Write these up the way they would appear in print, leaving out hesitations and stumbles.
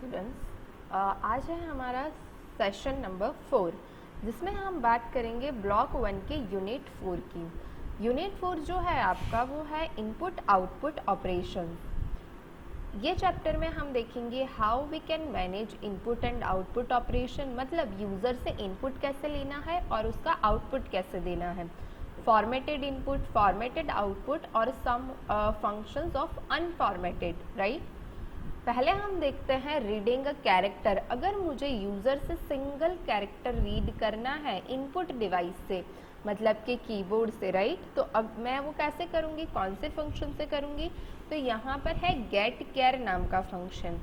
Students, आज है हमारा सेशन नंबर 4 जिसमें हम बात करेंगे ब्लॉक 1 के यूनिट 4 की। यूनिट 4 जो है आपका वो है इनपुट आउटपुट ऑपरेशन। ये चैप्टर में हम देखेंगे how we can manage input and output operation, मतलब यूज़र से इनपुट कैसे लेना है और उसका आउटपुट कैसे देना है, फॉर्मेटेड इनपुट, फॉर्मेटेड आउटपुट और सम फंक्शंस ऑफ अनफॉर्मेटेड, राइट। पहले हम देखते हैं रीडिंग अ कैरेक्टर। अगर मुझे यूज़र से सिंगल कैरेक्टर रीड करना है इनपुट डिवाइस से, मतलब कि कीबोर्ड से, राइट, तो अब मैं वो कैसे करूँगी, कौन से फंक्शन से करूँगी, तो यहाँ पर है गेट केयर नाम का फंक्शन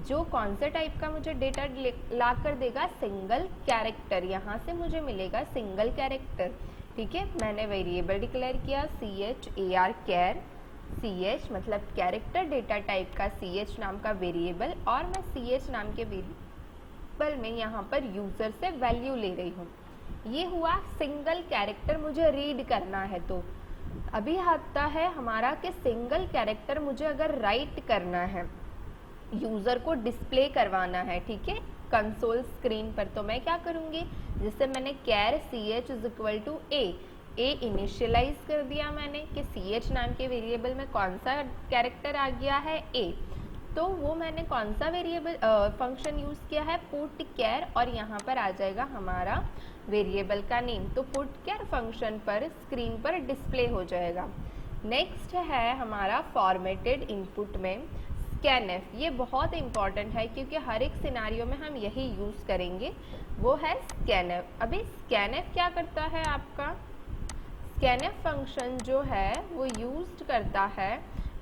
जो कौन से टाइप का मुझे डेटा ला कर देगा, सिंगल कैरेक्टर। यहाँ से मुझे मिलेगा सिंगल कैरेक्टर, ठीक है। मैंने वेरिएबल डिक्लेयर किया CHAR केयर, CH मतलब कैरेक्टर डेटा टाइप का CH नाम का वेरिएबल, और मैं CH नाम के वेरिएबल में यहाँ पर यूज़र से वैल्यू ले रही हूँ। ये हुआ सिंगल कैरेक्टर मुझे रीड करना है। तो अभी आता है हमारा कि सिंगल कैरेक्टर मुझे अगर राइट करना है, यूज़र को डिस्प्ले करवाना है, ठीक है, कंसोल स्क्रीन पर, तो मैं क्या करूँगी, जिससे मैंने char CH is equal to a initialise कर दिया मैंने कि CH नाम के वेरिएबल में कौन सा कैरेक्टर आ गया है A, तो वो मैंने कौन सा वेरिएबल फंक्शन यूज़ किया है, पुट केयर, और यहाँ पर आ जाएगा हमारा वेरिएबल का नेम। तो पुट केयर फंक्शन पर स्क्रीन पर डिस्प्ले हो जाएगा। नेक्स्ट है हमारा फॉर्मेटेड इनपुट में स्कैनएफ। ये बहुत इंपॉर्टेंट है क्योंकि हर एक सिनारियो में हम यही यूज़ करेंगे, वो है स्कैनएफ। अभी स्कैनएफ क्या करता है आपका, स्कैनएफ फंक्शन जो है वो यूज्ड करता है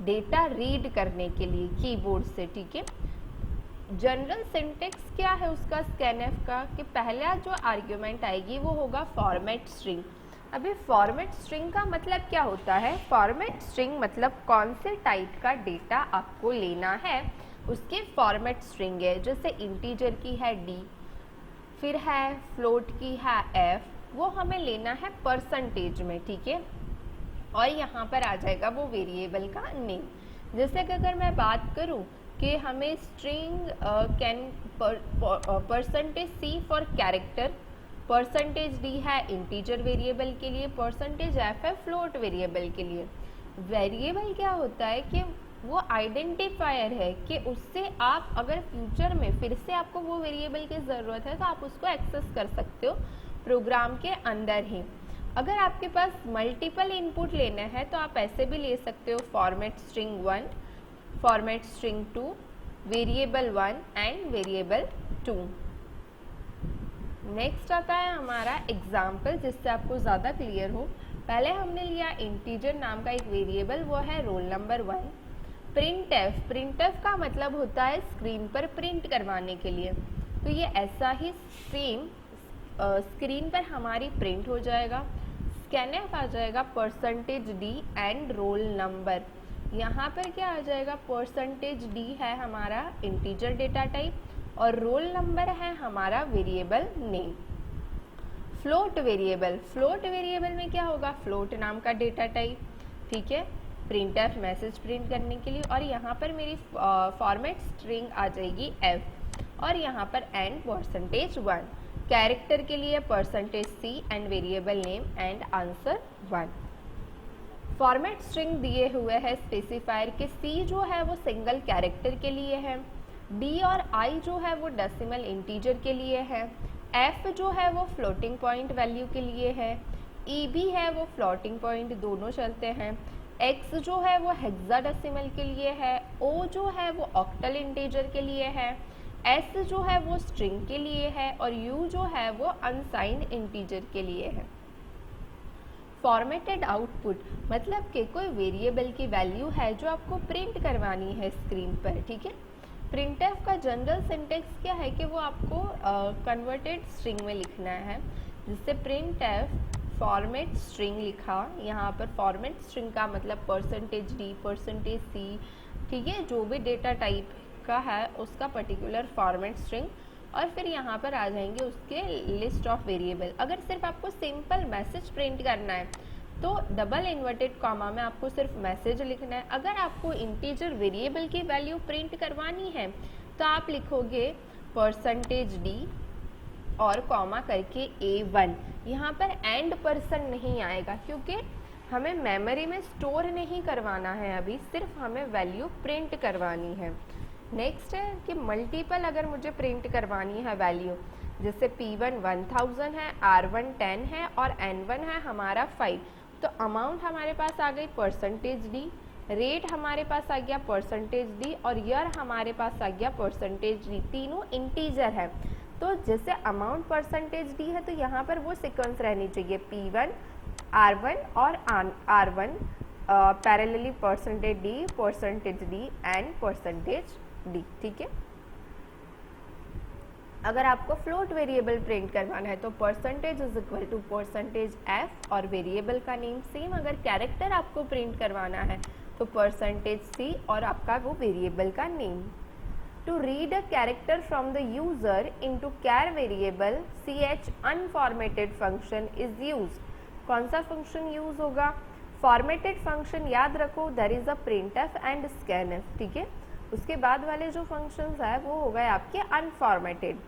डेटा रीड करने के लिए कीबोर्ड से, ठीक है। जनरल सिंटेक्स क्या है उसका स्कैनएफ का, कि पहला जो आर्ग्यूमेंट आएगी वो होगा फॉर्मेट स्ट्रिंग। अभी फॉर्मेट स्ट्रिंग का मतलब क्या होता है, फॉर्मेट स्ट्रिंग मतलब कौन से टाइप का डेटा आपको लेना है उसके फॉर्मेट स्ट्रिंग है। जैसे इंटीजर की है D, फिर है फ्लोट की है F, वो हमें लेना है परसेंटेज में, ठीक है, और यहाँ पर आ जाएगा वो वेरिएबल का नेम। जैसे कि अगर मैं बात करूँ कि हमें string can percentage C for character, percentage D है इंटीजर वेरिएबल के लिए, परसेंटेज F है फ्लोट वेरिएबल के लिए। वेरिएबल क्या होता है कि वो आइडेंटिफायर है कि उससे आप अगर फ्यूचर में फिर से आपको वो वेरिएबल की ज़रूरत है तो आप उसको एक्सेस कर सकते हो प्रोग्राम के अंदर ही। अगर आपके पास मल्टीपल इनपुट लेना है तो आप ऐसे भी ले सकते हो, format string 1, format string 2, variable 1 and variable 2। Next आता है हमारा एग्जाम्पल जिससे आपको ज़्यादा क्लियर हो। पहले हमने लिया इंटीजर नाम का एक वेरिएबल, वो है रोल नंबर 1। प्रिंटएफ, प्रिंटएफ का मतलब होता है स्क्रीन पर प्रिंट करवाने के लिए, तो ये ऐसा ही सेम स्क्रीन पर हमारी प्रिंट हो जाएगा। स्कैनएफ आ जाएगा percentage D and roll number. यहाँ पर क्या आ जाएगा, परसेंटेज D है हमारा इंटीजर डेटा टाइप और रोल नंबर है हमारा variable name. Float variable, float variable में क्या होगा, फ्लोट नाम का डेटा टाइप, ठीक है, प्रिंटएफ मैसेज प्रिंट करने के लिए, और यहाँ पर मेरी फॉर्मेट स्ट्रिंग आ जाएगी F, और यहाँ पर एंड परसेंटेज 1। कैरेक्टर के लिए percentage C and variable name and answer 1। Format string दिए हुए है स्पेसिफायर के C जो है वो सिंगल कैरेक्टर के लिए है, D और I जो है वो डेसिमल इंटीजर के लिए है, F जो है वो फ्लोटिंग पॉइंट वैल्यू के लिए है, E भी है वो फ्लोटिंग पॉइंट दोनों चलते हैं, X जो है वो हेक्साडेसिमल के लिए है, O जो है वो ऑक्टल इंटीजर के लिए है, S जो है वो स्ट्रिंग के लिए है, और U जो है वो अनसाइंड इंटीजर के लिए है। फॉर्मेटेड आउटपुट मतलब कि कोई वेरिएबल की वैल्यू है जो आपको प्रिंट करवानी है स्क्रीन पर, ठीक है। प्रिंटएफ का जनरल सिंटेक्स क्या है कि वो आपको कन्वर्टेड स्ट्रिंग में लिखना है, जिससे प्रिंटएफ फॉर्मेट स्ट्रिंग लिखा। यहाँ पर फॉर्मेट स्ट्रिंग का मतलब परसेंटेज D, परसेंटेज C, ठीक है, जो भी डेटा टाइप का है उसका पर्टिकुलर फॉर्मेट स्ट्रिंग, और फिर यहाँ पर आ जाएंगे उसके लिस्ट ऑफ वेरिएबल। अगर सिर्फ आपको सिंपल मैसेज प्रिंट करना है तो डबल इन्वर्टेड कॉमा में आपको सिर्फ मैसेज लिखना है। अगर आपको इंटीजर वेरिएबल की वैल्यू प्रिंट करवानी है तो आप लिखोगे परसेंटेज डी और कॉमा करके A1। यहाँ पर एंड पर्सन नहीं आएगा क्योंकि हमें मेमोरी में स्टोर नहीं करवाना है, अभी सिर्फ हमें वैल्यू प्रिंट करवानी है। नेक्स्ट है कि मल्टीपल अगर मुझे प्रिंट करवानी है वैल्यू, जैसे P1 1000 है, R1 10 है और N1 है हमारा 5, तो अमाउंट हमारे पास आ गई परसेंटेज डी, रेट हमारे पास आ गया परसेंटेज डी और ईयर हमारे पास आ गया परसेंटेज डी, तीनों इंटीजर है। तो जैसे अमाउंट परसेंटेज डी है तो यहाँ पर वो सीक्वेंस रहनी चाहिए P1 R1 और R1 parallelly percentage D and percentage D. ठीक है, अगर आपको फ्लोट वेरिएबल प्रिंट करवाना है तो percentage is equal to percentage F और वेरिएबल का नेम सेम। अगर कैरेक्टर आपको प्रिंट करवाना है तो परसेंटेज सी और आपका वो वेरिएबल का name. To read a character from the user into char variable ch unformatted function is used. कौन सा फंक्शन यूज होगा? फॉर्मेटेड फंक्शन याद रखो, there is a printf and scanf. ठीक है, उसके बाद वाले जो फंक्शंस है वो हो गए आपके unformatted.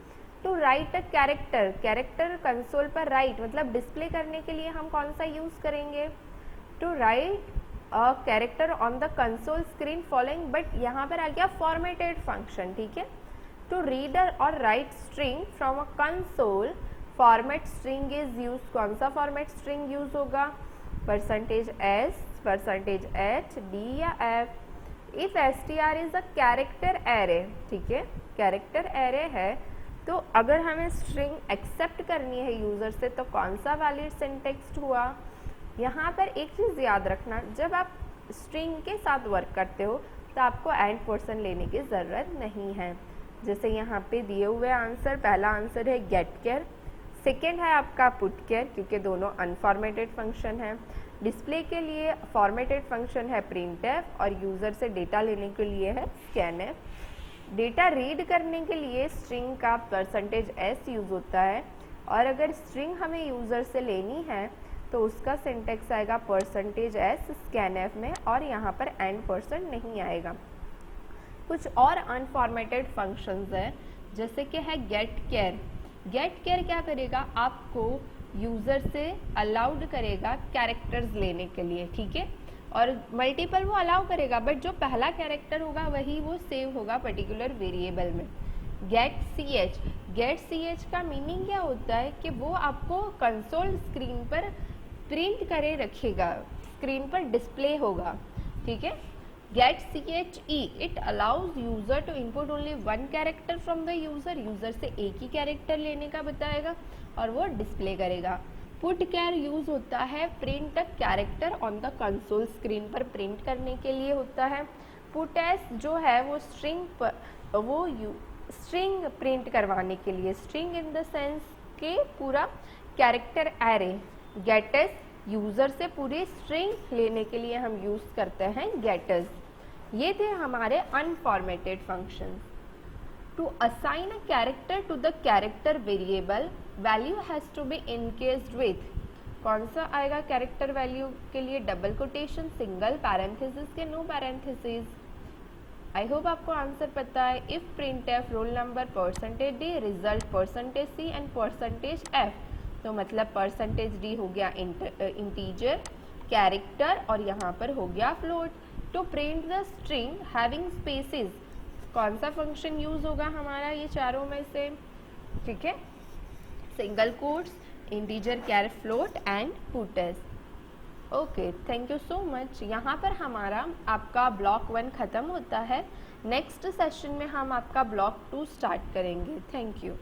To write a character, character console पर राइट मतलब डिस्प्ले करने के लिए हम कौन सा यूज करेंगे? To write a character on the console screen following, but यहाँ पर आ गया फॉर्मेटेड फंक्शन। ठीक है, टू रीड और write string from a console format string is use. कौन सा फॉर्मेट स्ट्रिंग यूज होगा? Percentage S, percentage H, D या F. If str is a character array, ठीक है, कैरेक्टर एरे है तो अगर हमें स्ट्रिंग एक्सेप्ट करनी है यूजर से तो कौन सा वैलिड सिंटेक्स हुआ? यहाँ पर एक चीज़ याद रखना, जब आप स्ट्रिंग के साथ वर्क करते हो तो आपको एंड पर्सन लेने की ज़रूरत नहीं है। जैसे यहाँ पे दिए हुए आंसर, पहला आंसर है गेट केयर, सेकेंड है आपका पुट केयर क्योंकि दोनों अनफॉर्मेटेड फंक्शन है। डिस्प्ले के लिए फॉर्मेटेड फंक्शन है प्रिंटफ और यूज़र से डेटा लेने के लिए है स्कैनफ। डेटा रीड करने के लिए स्ट्रिंग का परसेंटेज एस यूज़ होता है और अगर स्ट्रिंग हमें यूज़र से लेनी है तो उसका सिंटेक्स आएगा परसेंटेज एस स्कैनफ में और यहाँ पर एंड पर्सन नहीं आएगा। कुछ और अनफॉर्मेटेड फंक्शंस है जैसे कि है गेट केयर। गेट केयर क्या करेगा? आपको यूज़र से अलाउड करेगा कैरेक्टर्स लेने के लिए। ठीक है, और मल्टीपल वो अलाउ करेगा बट जो पहला कैरेक्टर होगा वही वो सेव होगा पर्टिकुलर वेरिएबल में। गेट सी एच का मीनिंग क्या होता है कि वो आपको कंसोल स्क्रीन पर प्रिंट करे रखेगा, स्क्रीन पर डिस्प्ले होगा। ठीक है, गेट चे it allows user to input only one character from the user, user से एक ही कैरेक्टर लेने का बताएगा और वो डिस्प्ले करेगा। पुट कैर यूज होता है print a character on the console screen पर प्रिंट करने के लिए होता है। पुट एस जो है वो स्ट्रिंग प्रिंट करवाने के लिए, स्ट्रिंग इन द सेंस के पूरा कैरेक्टर एरे। गेटस यूजर से पूरी स्ट्रिंग लेने के लिए हम यूज करते हैं गेटस। ये थे हमारे unformatted functions. To assign a character to the character variable, value has to be encased with. कौन सा आएगा कैरेक्टर वैल्यू के लिए? डबल कोटेशन, सिंगल, पैरेंथेसिस के नो पैरेंथेसिस। आई होप आपको आंसर पता है। If print F roll number percentage D, result percentage C and percentage F, तो मतलब परसेंटेज डी हो गया इंटीजर, कैरेक्टर और यहाँ पर हो गया float. To print the string having spaces, कौन सा फंक्शन यूज होगा हमारा ये चारों में से? ठीक है, single quotes, integer, char, float and puts. Okay, thank you so much. यहाँ पर हमारा आपका ब्लॉक 1 ख़त्म होता है। नेक्स्ट सेशन में हम आपका ब्लॉक 2 स्टार्ट करेंगे। Thank you.